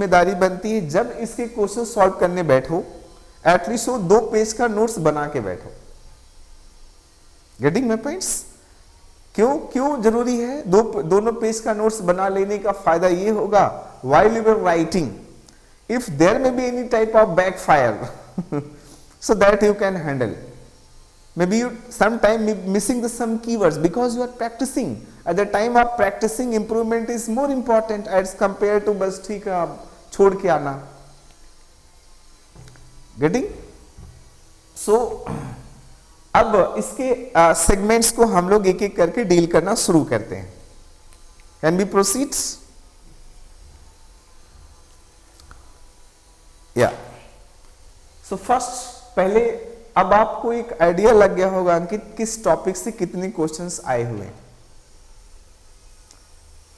जिम्मेदारी बनती है जब इसके क्वेश्चन सॉल्व करने बैठो एटलीस्ट वो 2 पेज का नोट्स बना के बैठो। Getting my points? क्यों क्यों जरूरी है? दोनों पेज का नोट्स बना लेने का फायदा ये होगा, while you are writing, if there may be any type of backfire so that you can handle. Maybe you sometime missing some keywords because you are practicing. At the time of practicing, improvement is more important as compared to बस ठीक है छोड़ के आना। Getting? So अब इसके segments को हम लोग एक एक करके डील करना शुरू करते हैं। Can be proceeds? या सो फर्स्ट, पहले अब आपको एक आइडिया लग गया होगा अंकित किस टॉपिक से कितने क्वेश्चंस आए हुए हैं।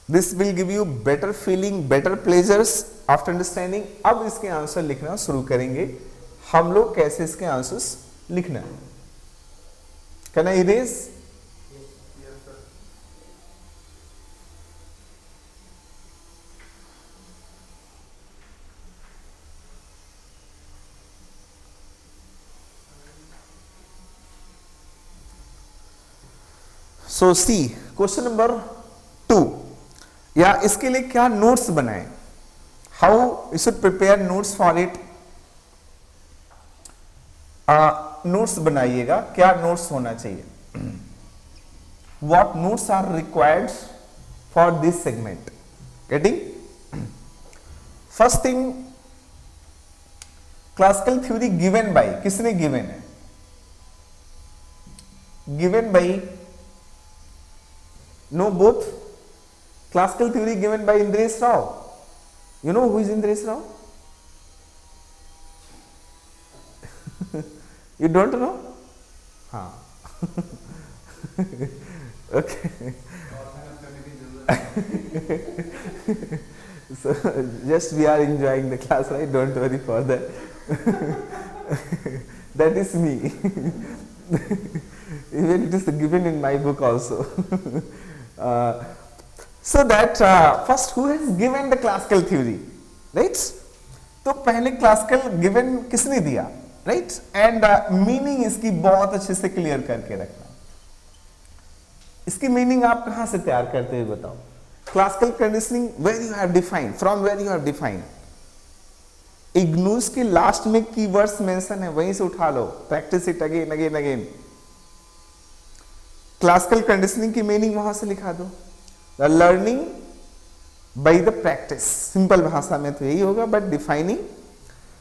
This will give you better feeling, better pleasures after understanding. अब इसके आंसर लिखना शुरू करेंगे हम लोग। कैसे इसके आंसर्स लिखना है? Can I erase? Yes, sir. So see, question number 2, या इसके लिए क्या नोट्स बनाएं? How you should prepare notes for it? Notes बनाइएगा। क्या नोट्स होना चाहिए? What notes are required for this segment? Getting? First thing, classical theory given by, किसने given है? Given by, no both. Classical theory given by Indresh Rao. You know who is Indresh Rao? You don't know? हाँ okay. So just we are enjoying the class, right? Don't worry for that. That is me. Even it is given in my book also. So that first, who has given the classical theory, right? तो पहले classical given किसने दिया, right? And meaning इसकी बहुत अच्छे से clear करके रखना। इसकी मीनिंग आप कहां से तैयार करते हुए बताओ? Classical conditioning, where you have defined, from where you have defined. IGNOU's के लास्ट में कीवर्ड्स मेंशन है, वहीं से उठा लो, practice it again again again. Classical conditioning की मीनिंग वहां से लिखा दो, the learning by the practice. Simple भाषा में तो यही होगा, but defining,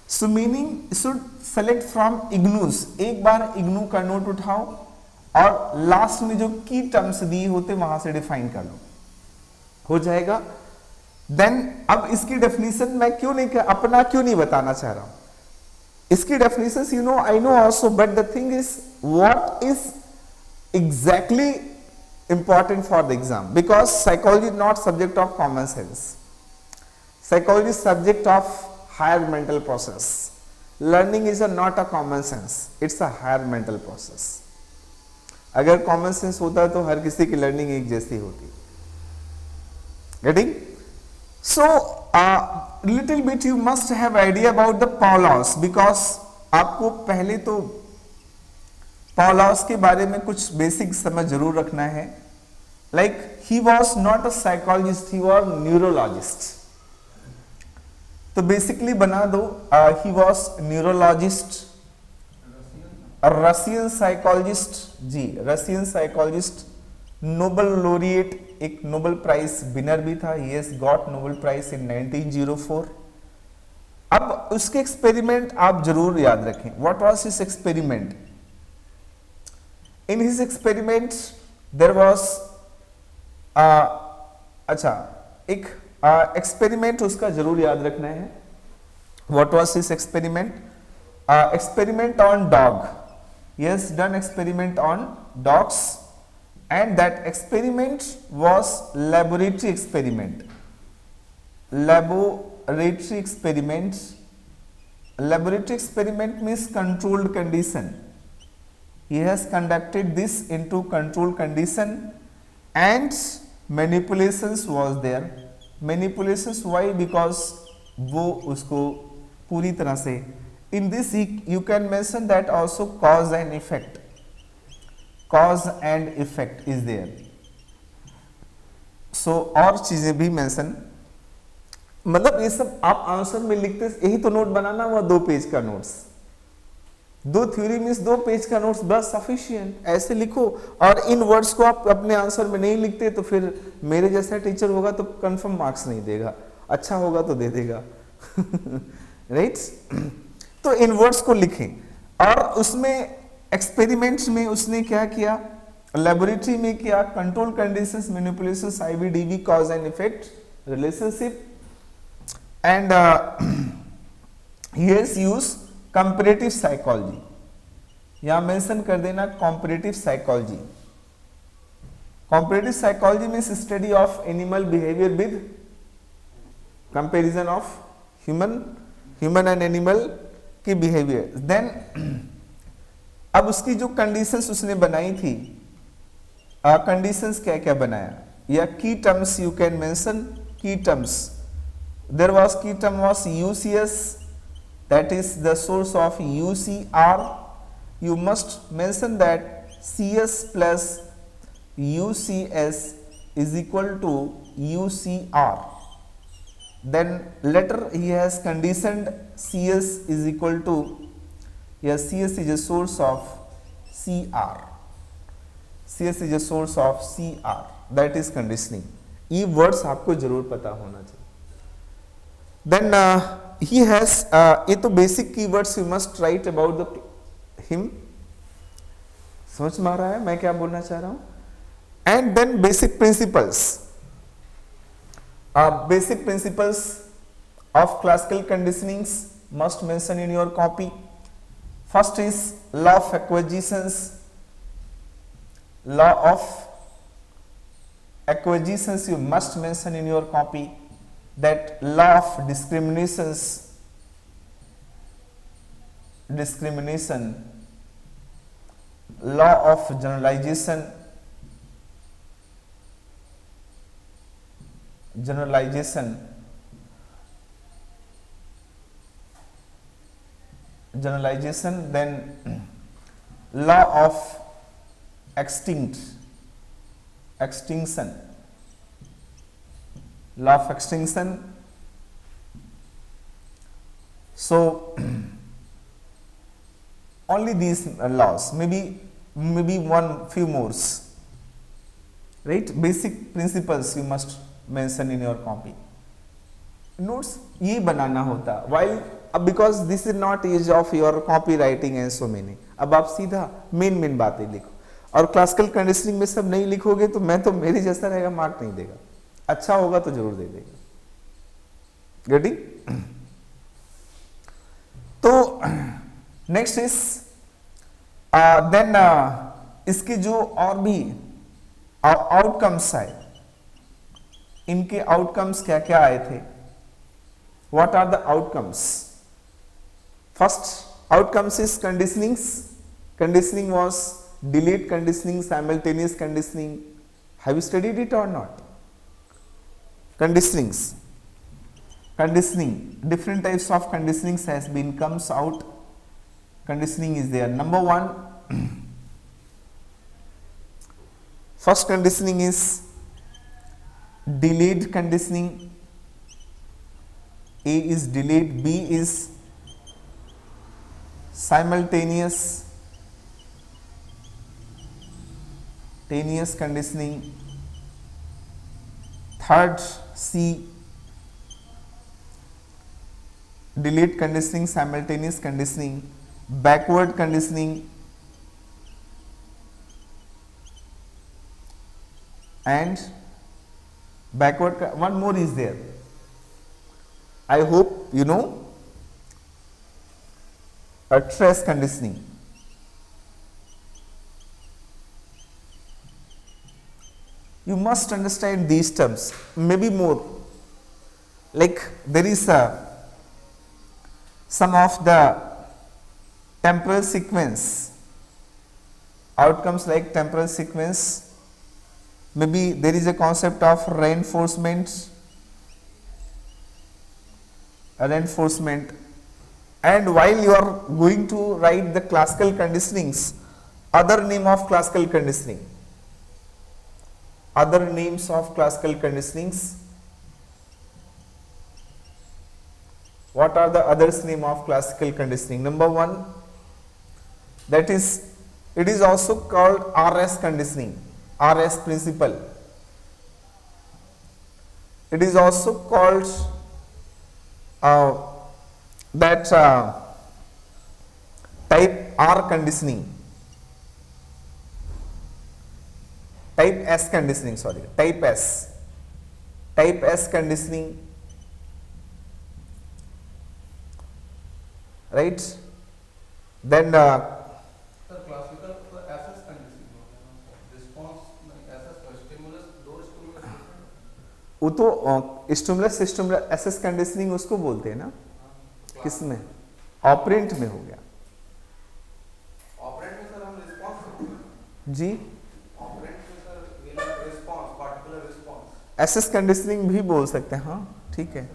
so meaning should select from IGNOU's. एक बार इग्नू का नोट उठाओ और लास्ट में जो की टर्म्स दिए होते वहां से डिफाइन कर लो, हो जाएगा। देन अब इसकी डेफिनेशन मैं क्यों नहीं, अपना क्यों नहीं बताना चाह रहा हूं। इसकी definition you know, I know also, but the thing is what is exactly important for the exam, because psychology is not subject of common sense. Psychology is subject of higher mental process. Learning is not a common sense, it's a higher mental process. अगर common sense होता तो हर किसी की learning एक जैसी होती। Getting? So little bit you must have idea about the Paulos, because आपको पहले तो पॉलास के बारे में कुछ बेसिक समझ जरूर रखना है। Like he was not a psychologist, he was neurologist. तो बेसिकली बना दो, he was neurologist, Russian psychologist. जी, रशियन साइकोलॉजिस्ट, नोबेल लॉरिएट, एक नोबेल प्राइज विनर भी था। He has got Nobel prize in 1904। अब उसके एक्सपेरिमेंट आप जरूर याद रखें। What was his experiment? In his experiments there was अच्छा एक एक्सपेरिमेंट उसका जरूर याद रखना है। What was his experiment? Experiment on dog. He has done experiment on dogs, and that experiment was laboratory experiment. Laboratory experiment. Laboratory experiment means controlled condition. He has conducted this into control condition, and manipulations was there. Manipulations, why? Because वो उसको पूरी तरह से, in this you can mention that also cause and effect, cause and effect is there. So और चीजें भी mention, मतलब ये सब आप आंसर में लिखते, यही तो नोट बनाना हुआ 2 पेज का नोट्स, 2 थ्योरी मीन्स 2 पेज का नोट्स बस सफिशिएंट, ऐसे लिखो। और इन वर्ड्स को आप अपने आंसर में नहीं लिखते तो फिर मेरे जैसा टीचर होगा तो कंफर्म मार्क्स नहीं देगा, अच्छा होगा तो दे देगा राइट तो इन वर्ड्स को लिखें। और उसमें एक्सपेरिमेंट्स में उसने क्या किया, लेबोरेटरी में किया, control conditions, manipulations, IV DV, cause and effect, relationship, and he has used comparative psychology, यहां मेंशन कर देना comparative psychology. Comparative psychology means study of animal behaviour with comparison of human and animal की behaviour. Then अब उसकी जो conditions उसने बनाई थी, कंडीशंस क्या क्या बनाया, या की टर्म्स यू कैन मेंशन, की टर्म्स, देयर वाज की term was UCS, that is the source of UCR. You must mention that CS plus UCS is equal to UCR. Then later he has conditioned CS is equal to, yes, CS is a source of CR. CS is a source of CR. That is conditioning. ये words आपको जरूर पता होना चाहिए। Then he has ये तो basic keywords you must write about the him, समझ में आ रहा है मैं क्या बोलना चाह रहा हूं। And then basic principles of classical conditionings must mention in your copy. First is law of acquisitions, law of acquisitions you must mention in your copy. That law of discrimination, law of generalization, then law of extinction, law of extinction. So only these laws, maybe one few more, right? Basic principles you must mention in your copy. Notes ये बनाना होता, while because this is not age of your copywriting and so many, अब आप सीधा main बातें लिखो। और classical conditioning में सब नहीं लिखोगे तो मैं तो मेरे जैसा रहेगा, मार्क नहीं देगा, अच्छा होगा तो जरूर दे देगा। गेटिंग? तो नेक्स्ट इज देन इसके जो और भी आउटकम्स आए, इनके आउटकम्स क्या क्या आए थे, what are the outcomes. First outcomes is conditioning was delayed conditioning, simultaneous conditioning. Have you studied it or not? Conditioning, different types of conditionings has been comes out. Conditioning is there. Number 1, first conditioning is delayed conditioning. A is delayed, B is simultaneous conditioning. Third, C, delayed conditioning, simultaneous conditioning, backward conditioning, and one more is there. I hope you know, a trace conditioning. You must understand these terms, maybe more. Like there is some of the temporal sequence, outcomes like temporal sequence. Maybe there is a concept of reinforcement. reinforcement. And while you are going to write the classical conditionings, other name of classical conditioning, other names of classical conditionings, what are the others name of classical conditioning? Number one, that is, it is also called RS conditioning, RS principle. It is also called type R conditioning, type S conditioning, sorry, type S conditioning, right? Then Sir, classical SS conditioning होता है ना, response नहीं SS stimulus दो stimulus different वो तो stimulus SS conditioning उसको बोलते हैं ना, किसमें? ऑपरेंट में हो गया ऑपरेंट में सर हम रिस्पांस जी, ऑपरेंट में सर ये response particular response SS conditioning भी बोल सकते हैं, हाँ ठीक है,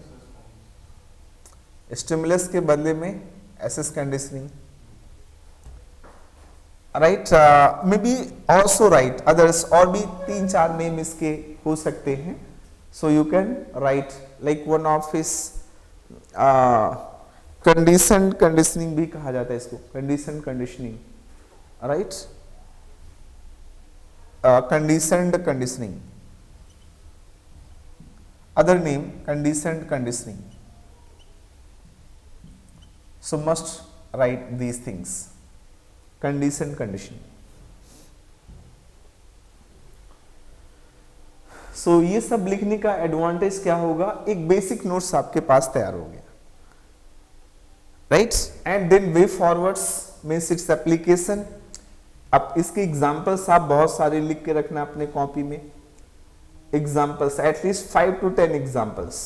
स्टिमुलस के बदले में SS conditioning, right? May be also right others, और भी 3-4 नेम इसके हो सकते हैं. So you can write like one of his condition conditioning भी कहा जाता है इसको, condition conditioning, right? Conditioned conditioning, other name conditioned conditioning. So must write these things, condition conditioning. So ये सब लिखने का एडवांटेज क्या होगा, एक बेसिक नोट्स आपके पास तैयार हो गया, right? And then way forwards means its application. अब इसके एग्जांपल्स आप बहुत सारे लिख के रखना अपने कॉपी में, examples at least 5 to 10 examples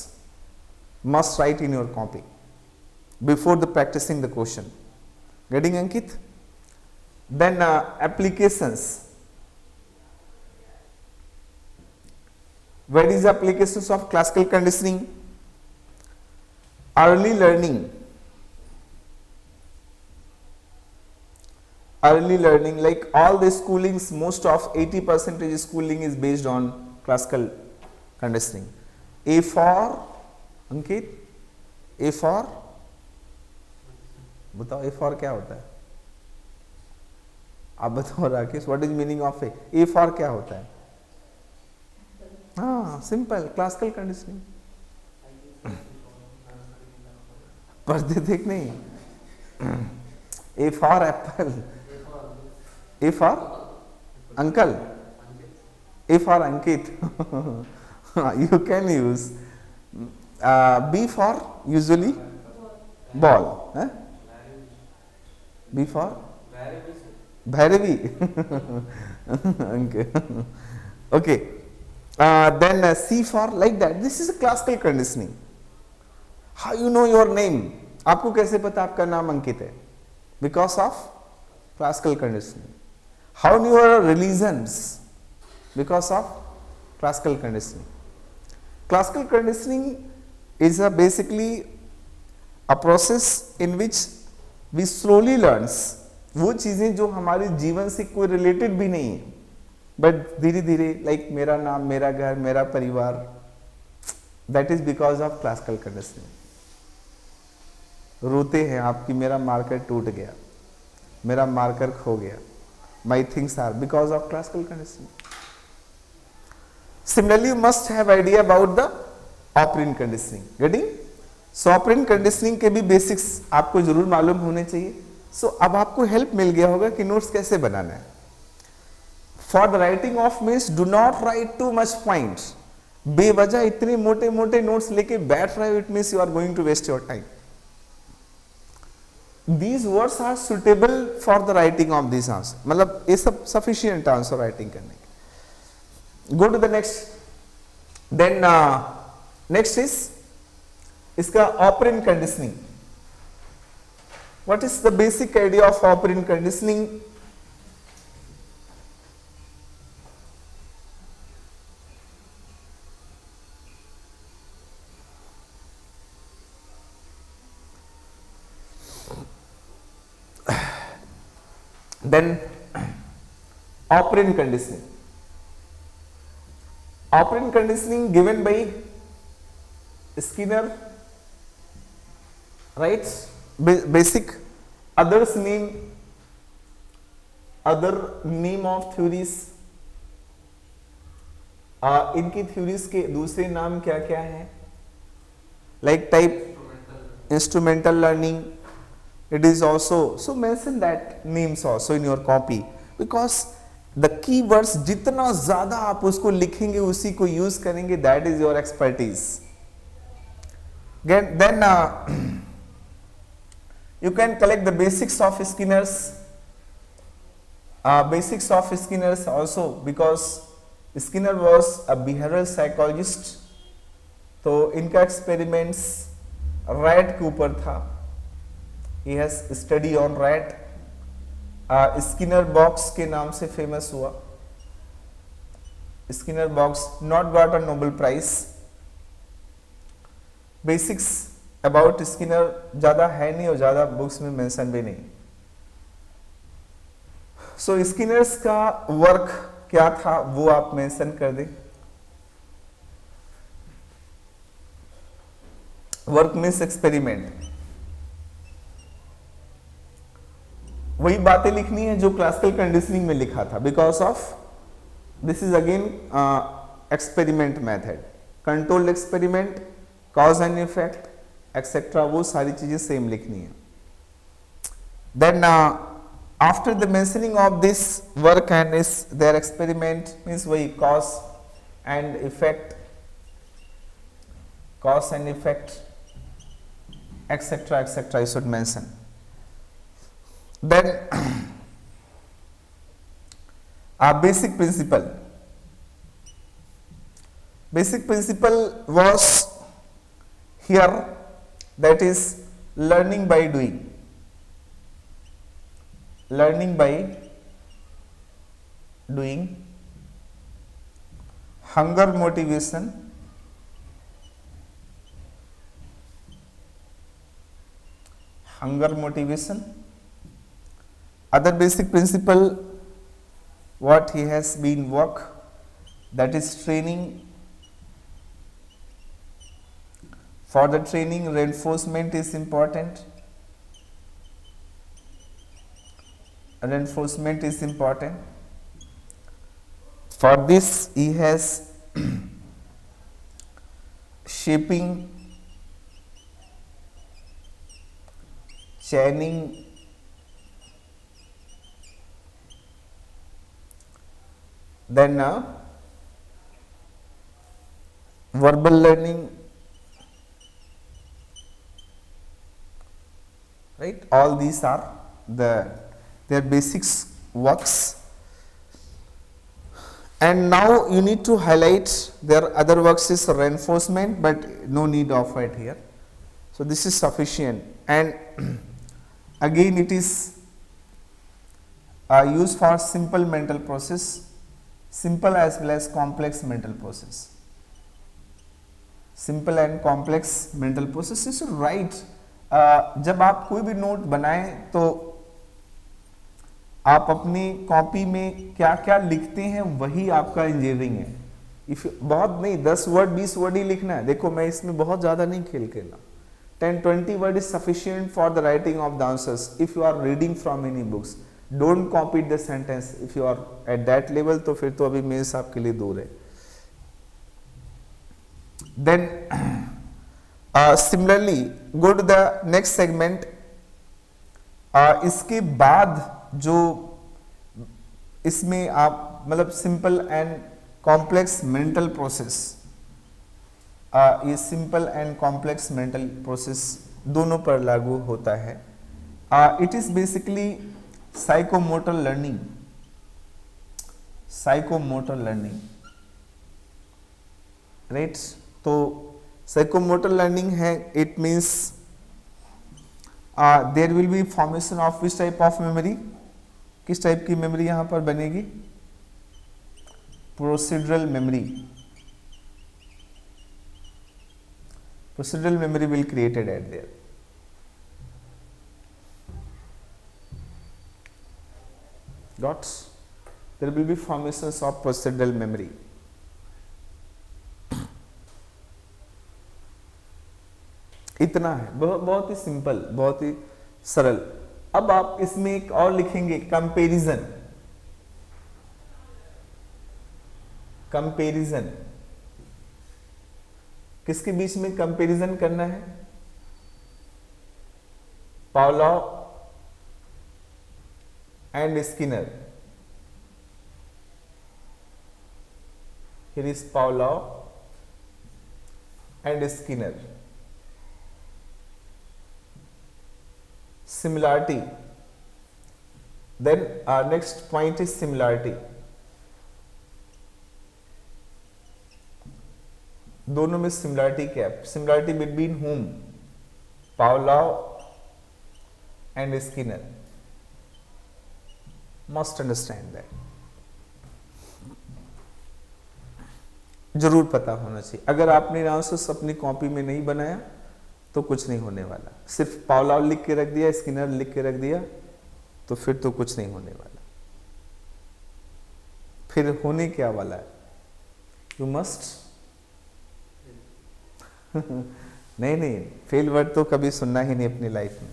must write in your copy before the practicing the question. Getting Ankit? Then applications. What is the applications of classical conditioning? Early learning. Early learning, like all the schoolings, most of 80% schooling is based on classical conditioning. A for Ankit? A for? बताओ A for क्या होता है, आप बताओ Rakesh, what is meaning of A for क्या होता है? हाँ सिंपल, क्लासिकल कंडीशनिंग. पर्दे देख नहीं, A for apple, A for uncle, A for Ankit, you can use. B for usually ball, B for Bhairavi. Okay. Then C for like that. This is a classical conditioning. How you know your name? आपको कैसे पता आपका नाम अंकित है? Because of classical conditioning. How know your religions? Because of classical conditioning. Classical conditioning is basically a process in which we slowly learns वो चीजें जो हमारे जीवन से कोई रिलेटेड भी नहीं है, बट धीरे धीरे, लाइक मेरा नाम, मेरा घर, मेरा परिवार, that is because of classical conditioning. रोते हैं आप कि मेरा मार्कर टूट गया, मेरा मार्कर खो गया, my things are because of classical conditioning. Similarly you must have idea about the operant conditioning. Getting? So operant conditioning के भी बेसिक्स आपको जरूर मालूम होने चाहिए. सो अब आपको हेल्प मिल गया होगा कि नोट्स कैसे बनाना है. For the writing of means do not write too much points. बेवजह इतने मोटे मोटे नोट्स लेके बैठ रहे हो, it means you are going to waste your time. These words are suitable for the writing of this answer, मतलब ये सब सफिशियंट आंसर राइटिंग करने के. Go to the next. Then next is इसका operant conditioning. What is the basic idea of operant conditioning? Then operant conditioning. Operant conditioning given by Skinner, right? Basic. Others name, other name of theories. इनकी theories के दूसरे नाम क्या क्या है? Like type instrumental learning. It is also, so mention that names also in your copy, because the keywords जितना ज्यादा आप उसको लिखेंगे उसी को यूज करेंगे, that is your expertise. Then you can collect the basics of Skinner's, also, because Skinner was a behavioral psychologist, तो इनका experiments rat के ऊपर था. He has study on rat. Skinner box के नाम से फेमस हुआ. Skinner box not got a Nobel Prize. Basics about Skinner ज़्यादा है नहीं और ज़्यादा बुक्स में मेंशन भी नहीं. सो स्किनर्स का वर्क क्या था वो आप मेंशन कर दें. Work means experiment. वही बातें लिखनी है जो क्लासिकल कंडीशनिंग में लिखा था, because of this is again experiment method. Controlled experiment, cause and effect etcetera, वो सारी चीजें सेम लिखनी है. Then after the mentioning of this work and is there experiment means वही cause and effect, etcetera you should mention. Then basic principle was here, that is learning by doing. Hunger motivation, other basic principle what he has been work, that is training. For the training, reinforcement is important. For this, he has shaping, chaining, then verbal learning, right? All these are their basics works. And now you need to highlight their other works is reinforcement, but no need of it here. So this is sufficient. And again it is used for simple mental process, simple as well as complex mental process. Simple and complex mental process is to write. जब आप कोई भी note बनाएं तो आप अपनी copy में क्या क्या लिखते हैं वही आपका इंजीनियरिंग है. इफ बहुत नहीं 10 वर्ड 20 वर्ड ही लिखना है. देखो मैं इसमें बहुत ज्यादा नहीं खेल खेलना. 10-20 word is sufficient for the writing of the answers if you are reading from any books. Don't copy the sentence if you are at that level, तो फिर तो अभी मेंस आपके लिए दूर है. Then similarly go to the next segment. इसके बाद जो इसमें आप मतलब simple and complex mental process, ये simple and complex mental process दोनों पर लागू होता है. It is basically psychomotor learning, right. तो साइकोमोटर लर्निंग है, it means there will be formation of which type of memory. किस टाइप की मेमोरी यहां पर बनेगी? Procedural memory. Procedural memory will created at there. Got? There will be formations of procedural memory. इतना है, बहुत ही simple, बहुत ही सरल। अब आप इसमें एक और लिखेंगे, कंपैरिजन। कंपैरिजन किसके बीच में कंपैरिजन करना है? Pavlov and Skinner. Here is Pavlov and Skinner. Similarity. Then our next point is similarity. दोनों में सिमिलरिटी क्या है? Similarity between whom? Pavlov and Skinner. Must understand that. जरूर पता होना चाहिए। अगर आपने आंसर्स अपनी कॉपी में नहीं बनाया तो कुछ नहीं होने वाला। सिर्फ पावलोव लिख के रख दिया, स्किनर लिख के रख दिया तो फिर तो कुछ नहीं होने वाला। फिर होने क्या वाला है? यू मस्ट नहीं, फेल वर्ड तो कभी सुनना ही नहीं अपनी लाइफ में।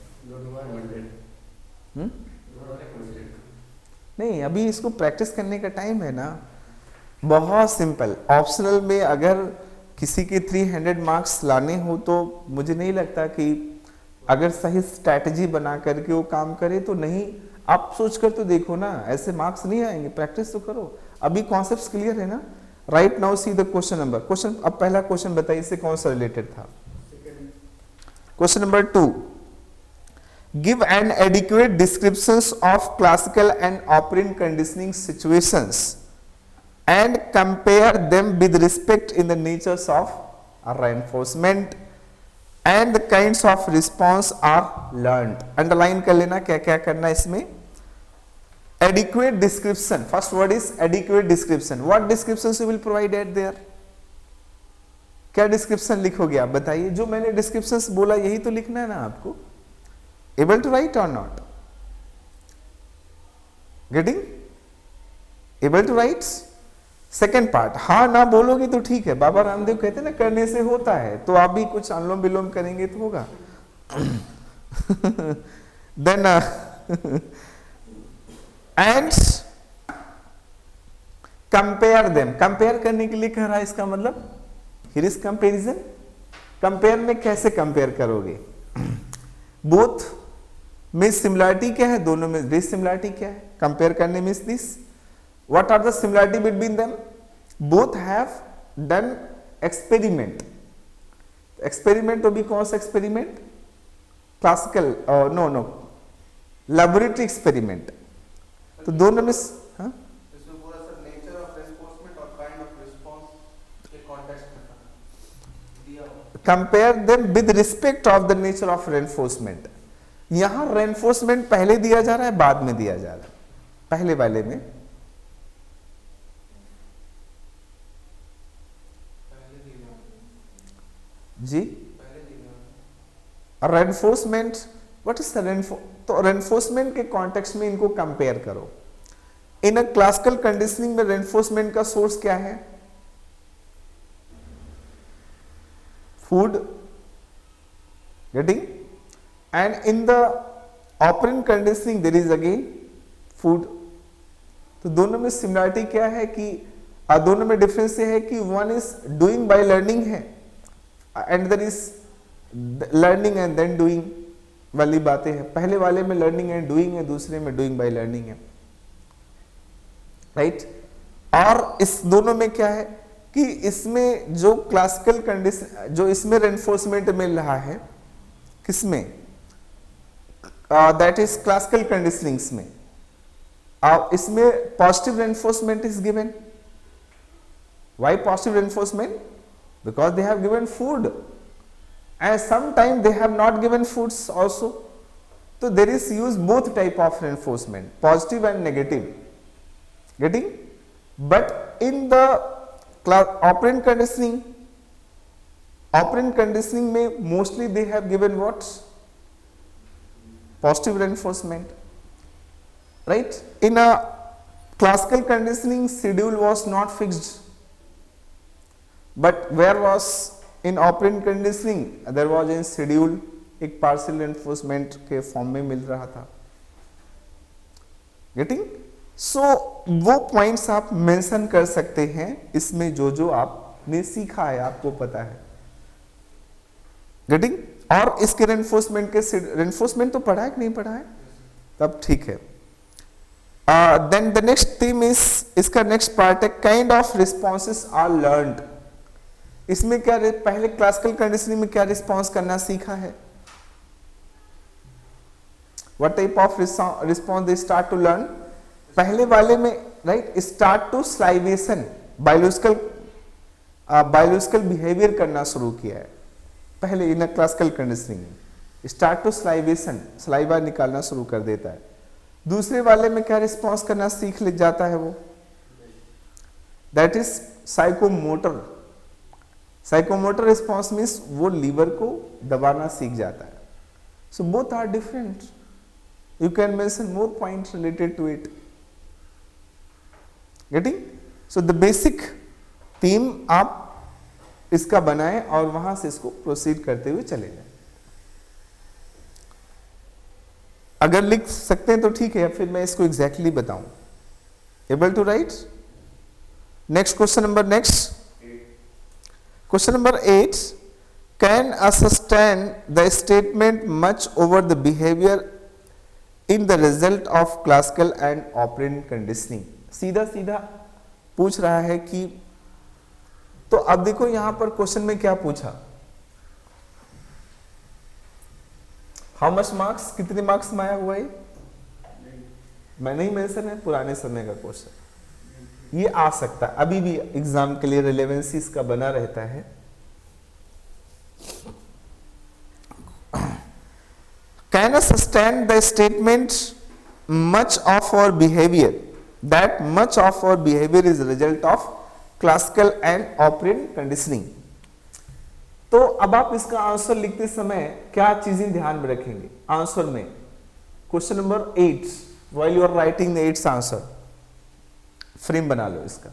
नहीं, अभी इसको प्रैक्टिस करने का टाइम है ना। बहुत सिंपल। ऑप्शनल में अगर किसी के 300 मार्क्स लाने हो तो मुझे नहीं लगता कि अगर सही स्ट्रैटेजी बना करके वो काम करे तो नहीं। आप सोच कर तो देखो ना, ऐसे मार्क्स नहीं आएंगे। प्रैक्टिस तो करो। अभी कॉन्सेप्ट्स क्लियर है ना? Right now see the question number. Question, अब पहला क्वेश्चन बताइए इससे कौन सा रिलेटेड था? Question number 2, give an adequate descriptions of classical and operant conditioning situations and compare them with respect in the natures of reinforcement and the kinds of response are learned. Underline कर लेना क्या क्या करना है इसमें। Adequate description, first word is adequate description. What descriptions you will provide at there? क्या description लिखोगे आप बताइए? जो मैंने descriptions बोला यही तो लिखना है ना आपको। Able to write or not? Getting? Able to write? Second part, हाँ ना बोलोगे तो ठीक है। बाबा रामदेव कहते हैं ना, करने से होता है। तो आप भी कुछ अनुलोम विलोम करेंगे तो होगा। Then and compare them. Compare करने के लिए कह रहा है, इसका मतलब हियर इज कंपेरिजन। कंपेयर में कैसे कंपेयर करोगे? बोथ में सिमिलरिटी क्या है, दोनों में डिसिमिलरिटी क्या है? कंपेयर करने में this. What are the similarity between them? Both have done experiment. Experiment तो भी कौन सा experiment? Classical, no, laboratory experiment. तो दोनों में हाँ? इसमें पूरा सर nature of reinforcement और kind of response के context में दिया हुआ। Compare them with respect of the nature of reinforcement. यहाँ reinforcement पहले दिया जा रहा है, बाद में दिया जा रहा है। पहले वाले में जी reinforcement. What is the reinforcement? तो रेनफोर्समेंट के कॉन्टेक्स्ट में इनको कंपेयर करो। इन अ क्लासिकल कंडीशनिंग में रेनफोर्समेंट का सोर्स क्या है? Food. Getting? And in the operant conditioning there is again food. तो दोनों में सिमिलरिटी क्या है कि दोनों में डिफरेंस ये है कि one is doing by learning है and there is learning and then doing वाली बातें हैं। पहले वाले में लर्निंग एंड डूइंग है, दूसरे में डूइंग बाय लर्निंग है। राइट? और इस दोनों में क्या है कि इसमें जो क्लासिकल कंडीशन, जो इसमें रेनफोर्समेंट मिल रहा है किसमें? दैट इज क्लासिकल कंडीशनिंग्स में। इसमें positive reinforcement is given. Why positive reinforcement? Because they have given food and sometimes they have not given foods also. So there is use both type of reinforcement, positive and negative. Getting? But in the operant conditioning में mostly they have given what? Positive reinforcement. Right? In a classical conditioning schedule was not fixed, but where was in operant conditioning there was in schedule, एक partial enforcement के form में मिल रहा था. Getting? सो वो points आप mention कर सकते हैं इसमें जो जो आपने सीखा है, आपको पता है. गेटिंग? और इसके रेनफोर्समेंट के रेनफोर्समेंट तो पढ़ा है कि नहीं पढ़ा है? तब ठीक है. Then the next theme is, इसका नेक्स्ट पार्ट है kind of responses are learned. इसमें क्या पहले क्लासिकल कंडीशनिंग में क्या रिस्पॉन्स करना सीखा है? What type of response they start to learn? पहले वाले में right start to salivation, biological behaviour करना शुरू किया है पहले इन क्लासिकल कंडीशनिंग में. स्टार्ट टू स्लाइवेशन, सलाइवा निकालना शुरू कर देता है. दूसरे वाले में क्या रिस्पॉन्स करना सीख ले जाता है वो? That is psychomotor. Psychomotor response means वो लीवर को दबाना सीख जाता है. So both are different. You can mention more points related to it. Getting? So the basic theme आप इसका बनाएं और वहां से इसको प्रोसीड करते हुए चले जाएं. अगर लिख सकते हैं तो ठीक है, फिर मैं इसको एग्जैक्टली बताऊं. Able to write? Next question number next. Question number 8. Can sustain the statement much over the behavior in the result of classical and operant conditioning. सीधा सीधा पूछ रहा है कि, तो अब देखो यहां पर क्वेश्चन में क्या पूछा, हाउ मच मार्क्स, कितने मार्क्स में आया हुआ है? मैं नहीं मेंशन है, पुराने समय का क्वेश्चन. ये आ सकता है, अभी भी एग्जाम के लिए रिलेवेंसी इसका बना रहता है. Can sustain the statement much of our behavior, that much of our behavior is a result of classical and operant conditioning. तो अब आप इसका आंसर लिखते समय क्या चीजें ध्यान में रखेंगे आंसर में? Question number 8, while you are writing the 8th answer, frame बना लो, इसका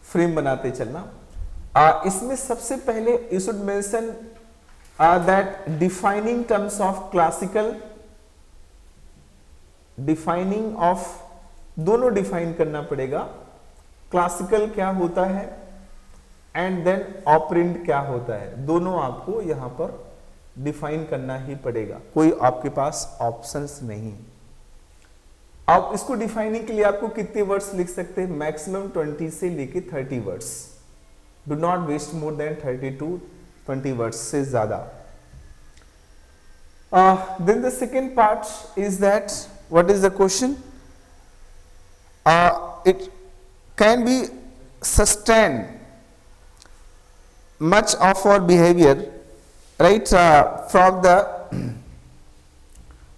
फ्रेम बनाते चलना. इसमें सबसे पहले you should mention that defining terms of classical, defining of, दोनों डिफाइन करना पड़ेगा. क्लासिकल क्या होता है एंड देन ऑपरेंट क्या होता है, दोनों आपको यहां पर डिफाइन करना ही पड़ेगा. कोई आपके पास ऑप्शंस नहीं. अब इसको डिफाइनिंग के लिए आपको कितने वर्ड्स लिख सकते हैं? मैक्सिमम 20 से लेके 30 words. Do not waste more than 30 to 20 words से ज्यादा. Then the second part is that, what is the question? It can be sustain much of our behavior, right? From the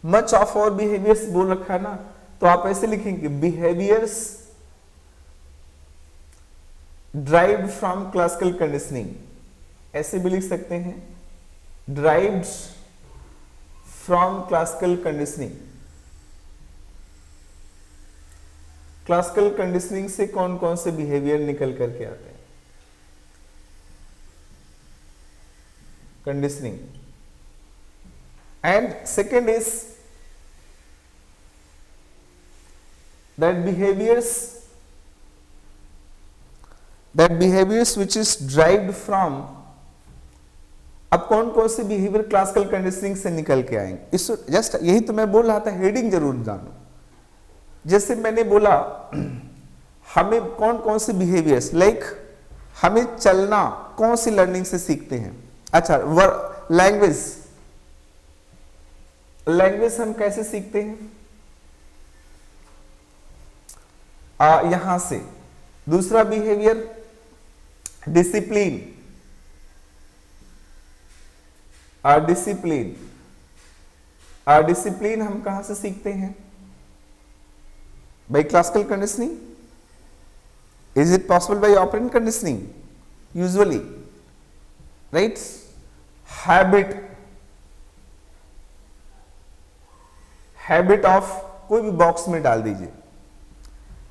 much of our behaviors बोल रखा है ना, तो आप ऐसे लिखेंगे behaviors derived from classical conditioning. ऐसे भी लिख सकते हैं derived from classical conditioning. Classical conditioning से कौन कौन से बिहेवियर निकल करके आते हैं? Conditioning. And second is that behaviors which is derived from, अब कौन कौन से बिहेवियर क्लासिकल कंडीशनिंग से निकल के आएंगे? इस जस्ट यही तो मैं बोल रहा था, हेडिंग जरूर जानो. जैसे मैंने बोला हमें कौन कौन से बिहेवियर्स, लाइक हमें चलना कौन सी लर्निंग से सीखते हैं? अच्छा, लैंग्वेज हम कैसे सीखते हैं? यहां से. दूसरा बिहेवियर डिसिप्लिन. डिसिप्लिन हम कहां से सीखते हैं? By classical conditioning. Is it possible by operant conditioning? Usually, right. Habit of, कोई भी बॉक्स में डाल दीजिए.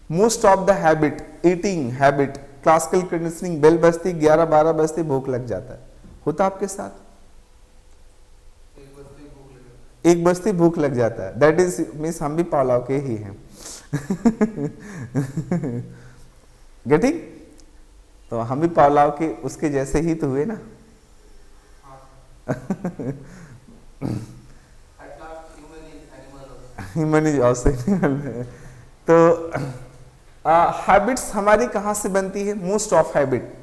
Most of the habit, eating habit, classical conditioning, bell बजती 11-12 बजते भूख लग जाता है, होता आपके साथ? एक बजती भूख लग जाता है, दैट इज मीन्स हम भी पालाव के ही हैं। गेटिंग? तो हम भी पालाव के उसके जैसे ही तो हुए ना। Human is also animal. तो हैबिट्स हमारी कहां से बनती है? Most of habit,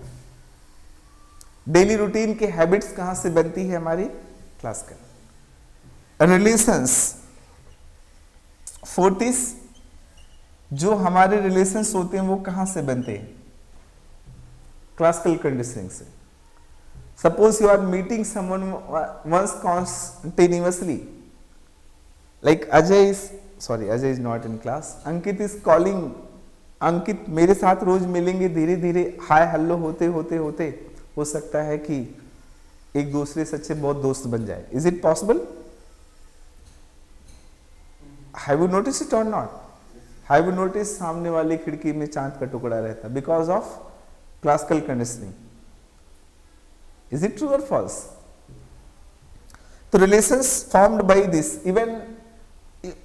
daily routine के हैबिट्स कहां से बनती है हमारी? क्लासिकल। रिलेशंस, फोर्टिस, जो हमारे रिलेशंस होते हैं वो कहां से बनते हैं? क्लासिकल कंडीशनिंग से। Suppose you are meeting someone once continuously, like Ajay is not in class, Ankit is calling, Ankit मेरे साथ रोज मिलेंगे, धीरे धीरे हाय हेलो होते होते होते हो सकता है कि एक दूसरे से अच्छे बहुत दोस्त बन जाए। Is it possible? Have you notice it और नॉट? हैव यू नोटिस सामने वाली खिड़की में चांद का टुकड़ा रहता because of classical conditioning. Is it true और फॉल्स? तो relations formed by this, even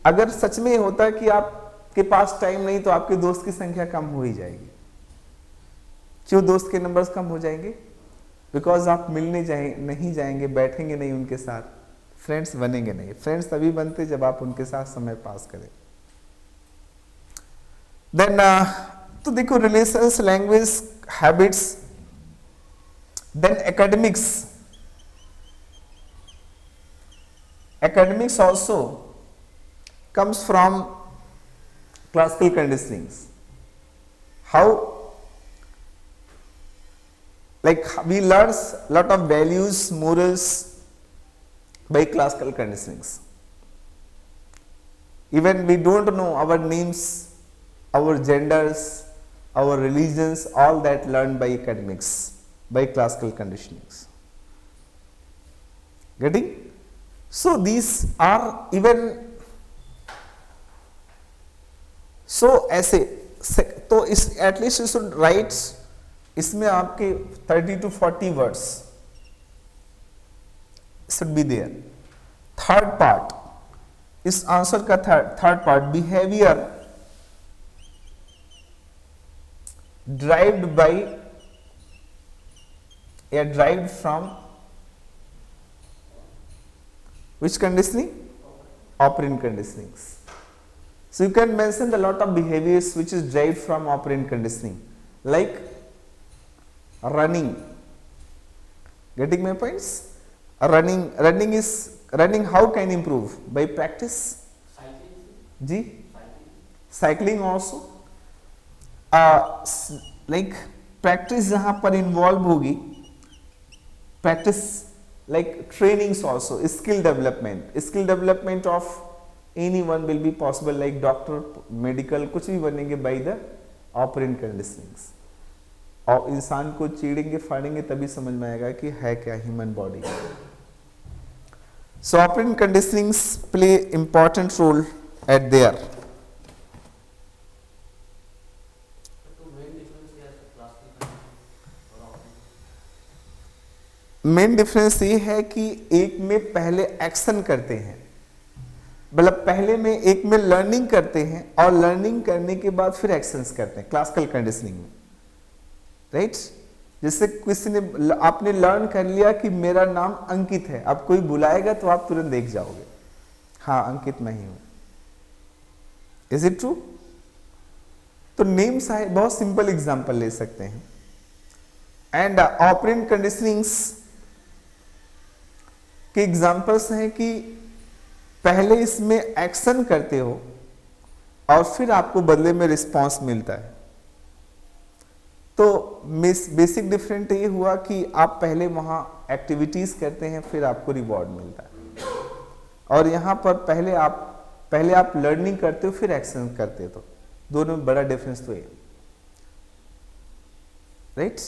अगर सच में होता कि आपके पास टाइम नहीं तो आपके दोस्त की संख्या कम हो ही जाएगी। क्यों दोस्त के नंबर्स कम हो जाएंगे? बिकॉज आप मिलने नहीं जाएंगे, बैठेंगे नहीं उनके साथ, फ्रेंड्स बनेंगे नहीं। फ्रेंड्स तभी बनते जब आप उनके साथ समय पास करें। देन तो देखो relations, language, habits, then academics. Academics also comes from classical conditionings. How? Like we learn lot of values, morals by classical conditionings. Even we don't know our names, our genders, our religions, all that learned by academics, by classical conditionings. Getting? So these are even so ऐसे तो इस at least you should write, इसमें आपके 30 to 40 words should be there. Third part, इस answer का third part, behaviour driven by या driven from which conditioning? Operant conditionings. So you can mention a lot of behaviors which is derived from operant conditioning, like running. Getting my points? Running how can improve? By practice. Ji? Cycling also. Like practice जहाँ पर involve होगी, practice like trainings also, skill development of anyone will be possible, like doctor, medical, कुछ भी बनेंगे by the operant conditionings। और इंसान को चीड़ेंगे फाड़ेंगे तभी समझ में आएगा कि है क्या human body. So operant conditionings play important role at there। Main difference ये है कि एक में पहले एक्शन करते हैं, मतलब पहले में एक में लर्निंग करते हैं और लर्निंग करने के बाद फिर एक्शंस करते हैं क्लासिकल कंडीशनिंग में, राइट? जैसे किसी ने, आपने लर्न कर लिया कि मेरा नाम अंकित है, अब कोई बुलाएगा तो आप तुरंत देख जाओगे, हाँ अंकित मैं ही हूं। Is it true? तो नेम्स है, बहुत सिंपल एग्जांपल ले सकते हैं। एंड ऑपरेंट कंडीशनिंग्स के एग्जांपल्स हैं कि पहले इसमें एक्शन करते हो और फिर आपको बदले में रिस्पांस मिलता है। तो बेसिक डिफरेंट ये हुआ कि आप पहले वहां एक्टिविटीज करते हैं फिर आपको रिवॉर्ड मिलता है, और यहां पर पहले आप लर्निंग करते हो फिर एक्शन करते हो, तो दोनों में बड़ा डिफरेंस तो ये, राइट?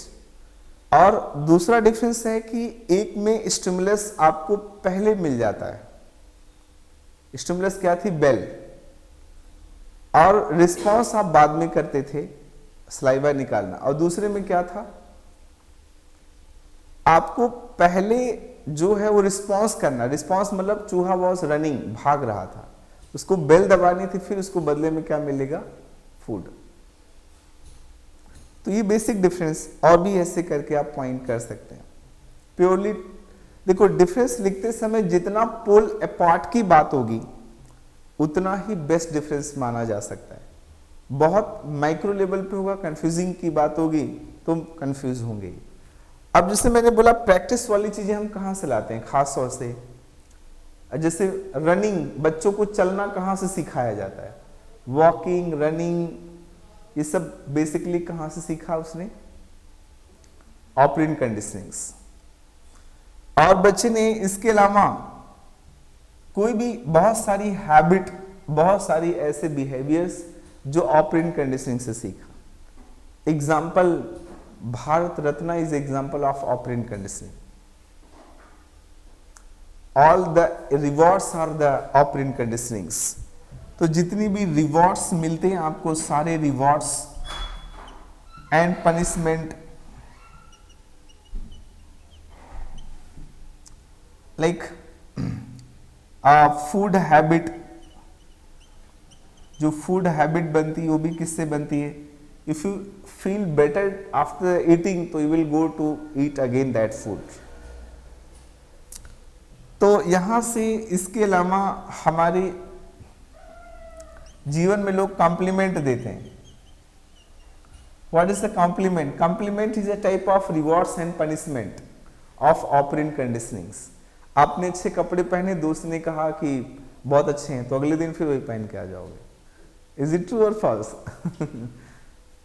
और दूसरा डिफरेंस है कि एक में स्टिमुलस आपको पहले मिल जाता है। स्टिमुलस क्या थी? बेल। और रिस्पॉन्स आप बाद में करते थे, सलाइवा निकालना। और दूसरे में क्या था, आपको पहले जो है वो रिस्पॉन्स करना। रिस्पॉन्स मतलब चूहा वॉज रनिंग, भाग रहा था, उसको बेल दबानी थी, फिर उसको बदले में क्या मिलेगा, फूड। तो ये बेसिक डिफरेंस, और भी ऐसे करके आप पॉइंट कर सकते हैं। प्योरली देखो, डिफरेंस लिखते समय जितना पोल अपार्ट की बात होगी उतना ही बेस्ट डिफरेंस माना जा सकता है। बहुत माइक्रो लेवल पे होगा, कंफ्यूजिंग की बात होगी तो कंफ्यूज होंगे। अब जैसे मैंने बोला, प्रैक्टिस वाली चीजें हम कहाँ से लाते हैं, खास तौर से जैसे रनिंग, बच्चों को चलना कहाँ से सिखाया जाता है, वॉकिंग, रनिंग, ये सब बेसिकली कहाँ से सीखा उसने, ऑपरेंट कंडीशनिंग्स। और बच्चे ने इसके अलावा कोई भी बहुत सारी हैबिट, बहुत सारी ऐसे बिहेवियर्स जो ऑपरेंट कंडीशनिंग से सीखा। Example, Bharat Ratna is example of operant conditioning. All the rewards are the operant conditionings. तो जितनी भी रिवॉर्ड्स मिलते हैं आपको, सारे rewards and punishment, like food habit, जो फूड हैबिट बनती है वो भी किससे बनती है, if you feel better after eating तो you will go to eat again that food. तो यहां से इसके अलावा हमारे जीवन में लोग कॉम्प्लीमेंट देते हैं। What is the compliment? Compliment is a type of rewards and punishment of operant conditionings. आपने अच्छे कपड़े पहने, दोस्त ने कहा कि बहुत अच्छे हैं, तो अगले दिन फिर वही पहन के आ जाओगे। इज इट ट्रू और false?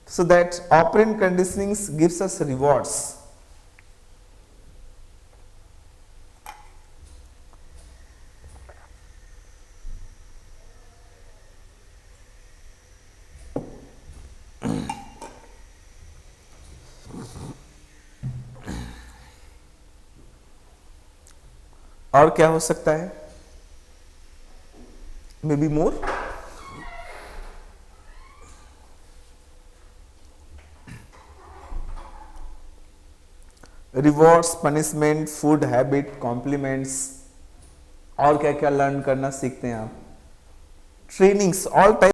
So that operant conditionings gives us rewards. और क्या हो सकता है? Maybe more. Rewards, punishment, food habit, compliments, और क्या क्या लर्न करना सीखते हैं आप। Trainings, all type